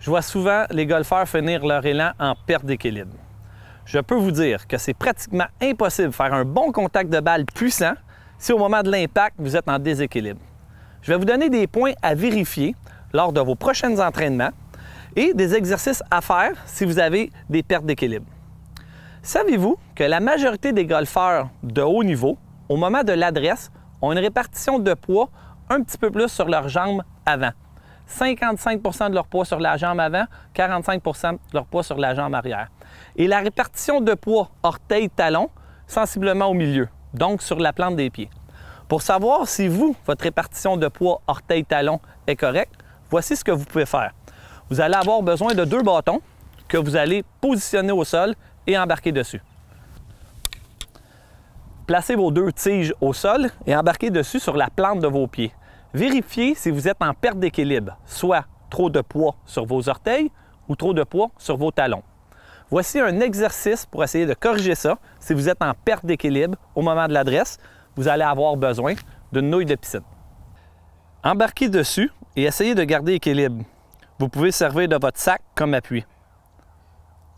Je vois souvent les golfeurs finir leur élan en perte d'équilibre. Je peux vous dire que c'est pratiquement impossible de faire un bon contact de balle puissant si au moment de l'impact, vous êtes en déséquilibre. Je vais vous donner des points à vérifier lors de vos prochains entraînements et des exercices à faire si vous avez des pertes d'équilibre. Savez-vous que la majorité des golfeurs de haut niveau, au moment de l'adresse, ont une répartition de poids un petit peu plus sur leurs jambes avant? 55 % de leur poids sur la jambe avant, 45 % de leur poids sur la jambe arrière. Et la répartition de poids orteil-talon, sensiblement au milieu, donc sur la plante des pieds. Pour savoir si votre répartition de poids orteil-talon est correcte, voici ce que vous pouvez faire. Vous allez avoir besoin de 2 bâtons que vous allez positionner au sol et embarquer dessus. Placez vos 2 tiges au sol et embarquez dessus sur la plante de vos pieds. Vérifiez si vous êtes en perte d'équilibre, soit trop de poids sur vos orteils ou trop de poids sur vos talons. Voici un exercice pour essayer de corriger ça. Si vous êtes en perte d'équilibre au moment de l'adresse, vous allez avoir besoin d'une nouille de piscine. Embarquez dessus et essayez de garder l'équilibre. Vous pouvez servir de votre sac comme appui.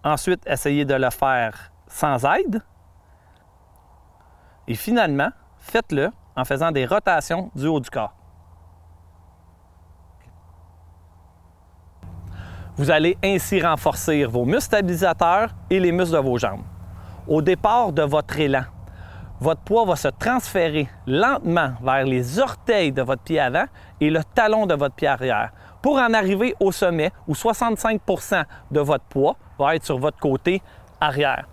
Ensuite, essayez de le faire sans aide. Et finalement, faites-le en faisant des rotations du haut du corps. Vous allez ainsi renforcer vos muscles stabilisateurs et les muscles de vos jambes. Au départ de votre élan, votre poids va se transférer lentement vers les orteils de votre pied avant et le talon de votre pied arrière pour en arriver au sommet où 65 % de votre poids va être sur votre côté arrière.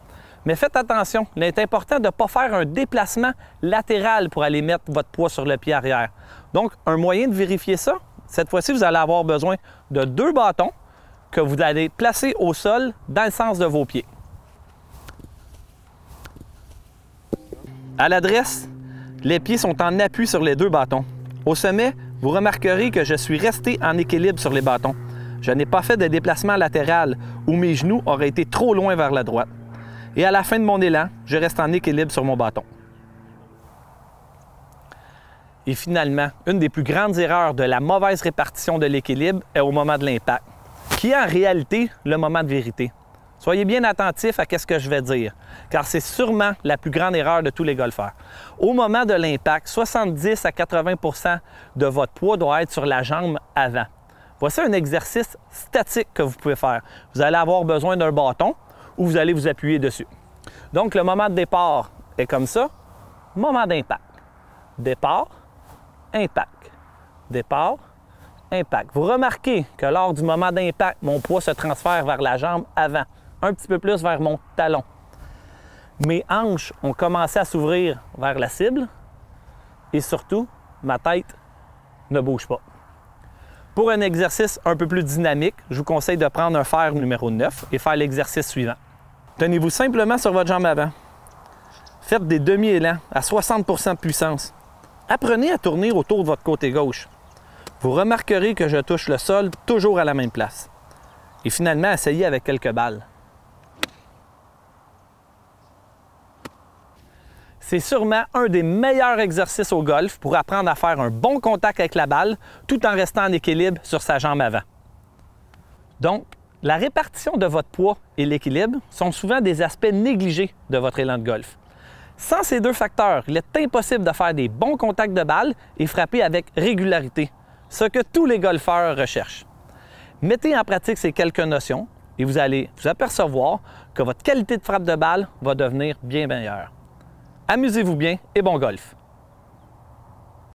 Mais faites attention, il est important de ne pas faire un déplacement latéral pour aller mettre votre poids sur le pied arrière. Donc, un moyen de vérifier ça, cette fois-ci, vous allez avoir besoin de 2 bâtons que vous allez placer au sol dans le sens de vos pieds. À l'adresse, les pieds sont en appui sur les 2 bâtons. Au sommet, vous remarquerez que je suis resté en équilibre sur les bâtons. Je n'ai pas fait de déplacement latéral où mes genoux auraient été trop loin vers la droite. Et à la fin de mon élan, je reste en équilibre sur mon bâton. Et finalement, une des plus grandes erreurs de la mauvaise répartition de l'équilibre est au moment de l'impact, qui est en réalité le moment de vérité. Soyez bien attentifs à ce que je vais dire, car c'est sûrement la plus grande erreur de tous les golfeurs. Au moment de l'impact, 70 à 80 % de votre poids doit être sur la jambe avant. Voici un exercice statique que vous pouvez faire. Vous allez avoir besoin d'un bâton ou vous allez vous appuyer dessus. Donc, le moment de départ est comme ça. Moment d'impact. Départ, impact. Départ, impact. Vous remarquez que lors du moment d'impact, mon poids se transfère vers la jambe avant, un petit peu plus vers mon talon. Mes hanches ont commencé à s'ouvrir vers la cible et surtout, ma tête ne bouge pas. Pour un exercice un peu plus dynamique, je vous conseille de prendre un fer numéro 9 et faire l'exercice suivant. Tenez-vous simplement sur votre jambe avant. Faites des demi-élans à 60 % de puissance. Apprenez à tourner autour de votre côté gauche. Vous remarquerez que je touche le sol toujours à la même place. Et finalement, essayez avec quelques balles. C'est sûrement un des meilleurs exercices au golf pour apprendre à faire un bon contact avec la balle tout en restant en équilibre sur sa jambe avant. Donc, la répartition de votre poids et l'équilibre sont souvent des aspects négligés de votre élan de golf. Sans ces 2 facteurs, il est impossible de faire des bons contacts de balle et frapper avec régularité, ce que tous les golfeurs recherchent. Mettez en pratique ces quelques notions et vous allez vous apercevoir que votre qualité de frappe de balle va devenir bien meilleure. Amusez-vous bien et bon golf!